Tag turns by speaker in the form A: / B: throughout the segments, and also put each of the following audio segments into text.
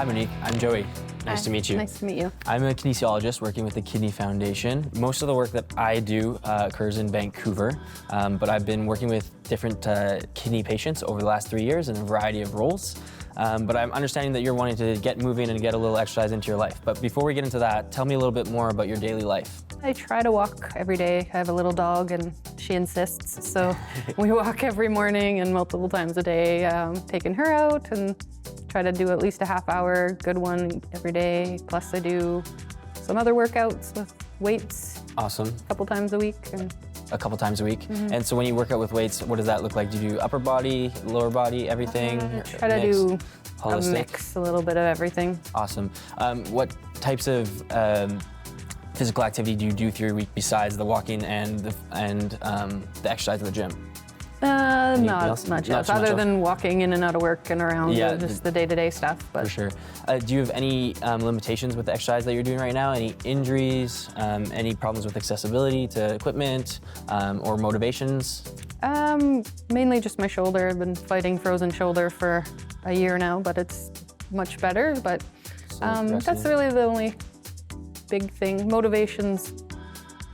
A: Hi, Monique. I'm Joey. Nice to meet you.
B: Nice to meet you.
A: I'm a kinesiologist working with the Kidney Foundation. Most of the work that I do occurs in Vancouver, but I've been working with different kidney patients over the last 3 years in a variety of roles. But I'm understanding that you're wanting to get moving and get a little exercise into your life. But before we get into that, tell me a little bit more about your daily life.
B: I try to walk every day. I have a little dog and she insists, so we walk every morning and multiple times a day, taking her out and try to do at least a half hour, good one every day. Plus I do some other workouts with weights.
A: Awesome.
B: A couple times a week.
A: A couple times a week. And so when you work out with weights, what does that look like? Do you do upper body, lower body, everything?
B: Try to do
A: holistic?
B: a mix, a little bit of everything.
A: Awesome. What types of physical activity do you do through your week besides the walking and the exercise in the gym?
B: Not much else, other than walking in and out of work and around, just the day-to-day stuff. But.
A: For sure. Do you have any limitations with the exercise that you're doing right now? Any injuries, any problems with accessibility to equipment, or motivations?
B: Mainly just my shoulder. I've been fighting frozen shoulder for a year now, but it's much better. But that's really the only big thing. Motivation's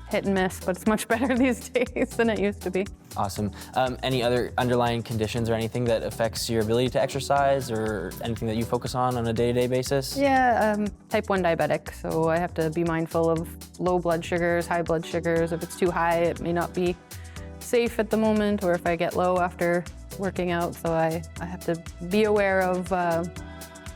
B: hit and miss, but it's much better these days than it used to be.
A: Awesome. Any other underlying conditions or anything that affects your ability to exercise or anything that you focus on a day-to-day basis?
B: Yeah, type 1 diabetic, so I have to be mindful of low blood sugars, high blood sugars. If it's too high, it may not be safe at the moment, or if I get low after working out, so I have to be aware of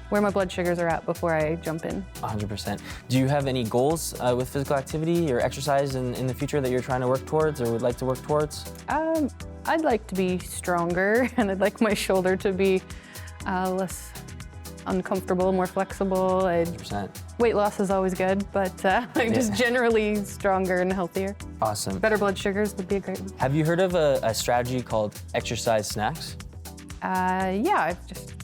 B: where my blood sugars are at before I jump in.
A: 100%. Do you have any goals with physical activity or exercise in the future that you're trying to work towards or would like to work towards?
B: I'd like to be stronger, and I'd like my shoulder to be less uncomfortable, more flexible.
A: 100%.
B: Weight loss is always good, but just generally stronger and healthier.
A: Awesome.
B: Better blood sugars would be a great one.
A: Have you heard of a strategy called exercise snacks?
B: Yeah, I've just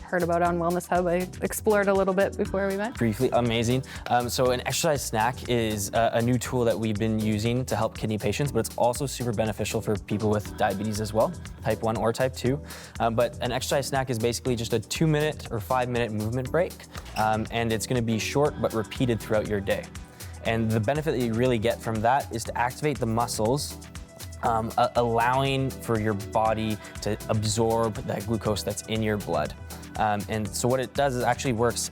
B: heard about it on Wellness Hub. I explored a little bit before we met.
A: Briefly, amazing. So an exercise snack is a new tool that we've been using to help kidney patients, but it's also super beneficial for people with diabetes as well, type 1 or type 2. But an exercise snack is basically just a 2-minute or 5-minute movement break, and it's gonna be short but repeated throughout your day. And the benefit that you really get from that is to activate the muscles, allowing for your body to absorb that glucose that's in your blood. And so what it does is actually works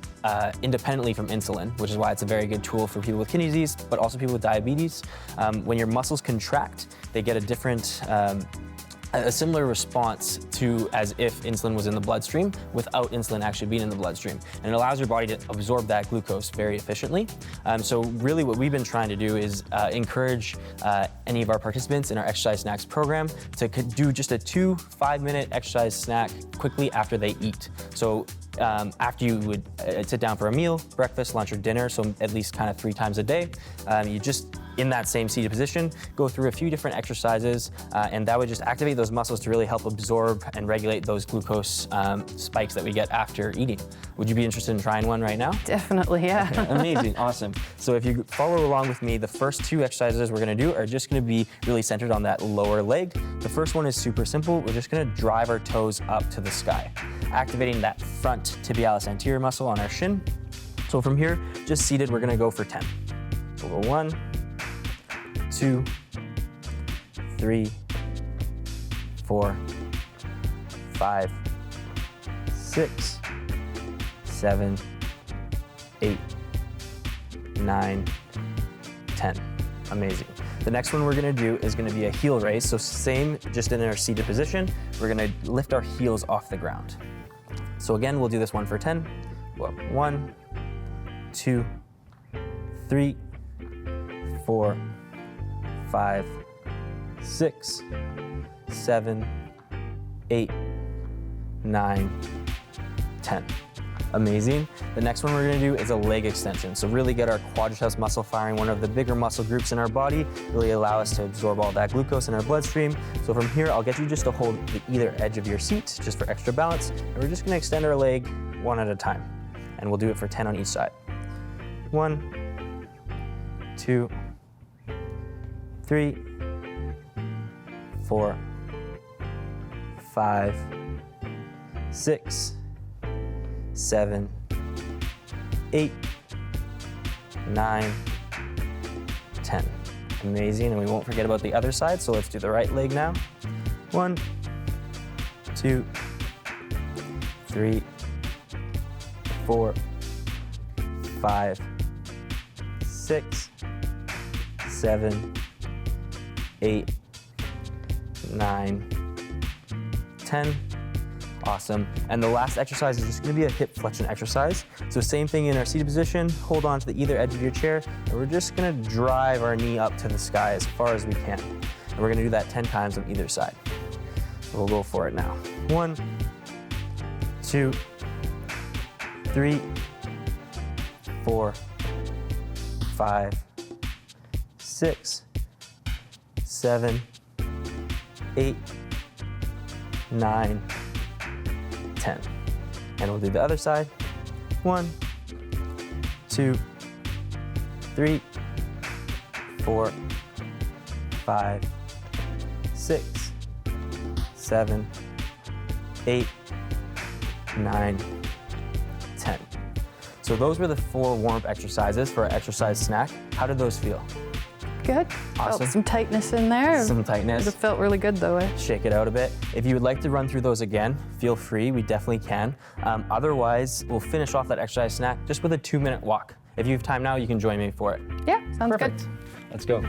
A: independently from insulin, which is why it's a very good tool for people with kidney disease, but also people with diabetes. When your muscles contract, they get a different, a similar response to as if insulin was in the bloodstream without insulin actually being in the bloodstream. And it allows your body to absorb that glucose very efficiently. So really what we've been trying to do is encourage any of our participants in our exercise snacks program to do just a 2 5-minute exercise snack quickly after they eat. So after you would sit down for a meal, breakfast, lunch, or dinner, so at least kind of 3 times a day, you just, in that same seated position, go through a few different exercises, and that would just activate those muscles to really help absorb and regulate those glucose spikes that we get after eating. Would you be interested in trying one right now?
B: Definitely, yeah.
A: Okay, amazing, awesome. So if you follow along with me, the first 2 exercises we're gonna do are just gonna be really centered on that lower leg. The first one is super simple. We're just gonna drive our toes up to the sky, activating that front tibialis anterior muscle on our shin. So from here, just seated, we're gonna go for 10. So we'll go 1, 2, 3, 4, 5, 6, 7, 8, 9, 10. Amazing. The next one we're gonna do is gonna be a heel raise. So same, just in our seated position, we're gonna lift our heels off the ground. So again, we'll do this one for 10. We'll go 1, 2, 3, 4, 5, 6, 7, 8, 9, 10. Amazing. The next one we're gonna do is a leg extension. So really get our quadriceps muscle firing, one of the bigger muscle groups in our body, really allow us to absorb all that glucose in our bloodstream. So from here, I'll get you just to hold the either edge of your seat, just for extra balance. And we're just gonna extend our leg 1 at a time. And we'll do it for 10 on each side. 1, 2, 3, 4, 5, 6, 7, 8, 9, 10. Amazing, and we won't forget about the other side, so let's do the right leg now. 1, 2, 3, 4, 5, 6, 7, 8, 9, 10. Awesome. And the last exercise is just going to be a hip flexion exercise. So same thing in our seated position, hold on to the either edge of your chair, and we're just going to drive our knee up to the sky as far as we can. And we're going to do that 10 times on either side. So we'll go for it now. 1, 2, 3, 4, 5, 6, 7, 8, 9, 10. And we'll do the other side. 1, 2, 3, 4, 5, 6, 7, 8, 9, 10. So those were the 4 warm-up exercises for our exercise snack. How did those feel?
B: Good.
A: Awesome.
B: Felt some tightness in there.
A: Some tightness.
B: It felt really good though.
A: Shake it out a bit. If you would like to run through those again, feel free, we definitely can. Otherwise, we'll finish off that exercise snack just with a 2-minute walk. If you have time now, you can join me for it.
B: Yeah, sounds
A: Perfect.
B: good.
A: Let's go.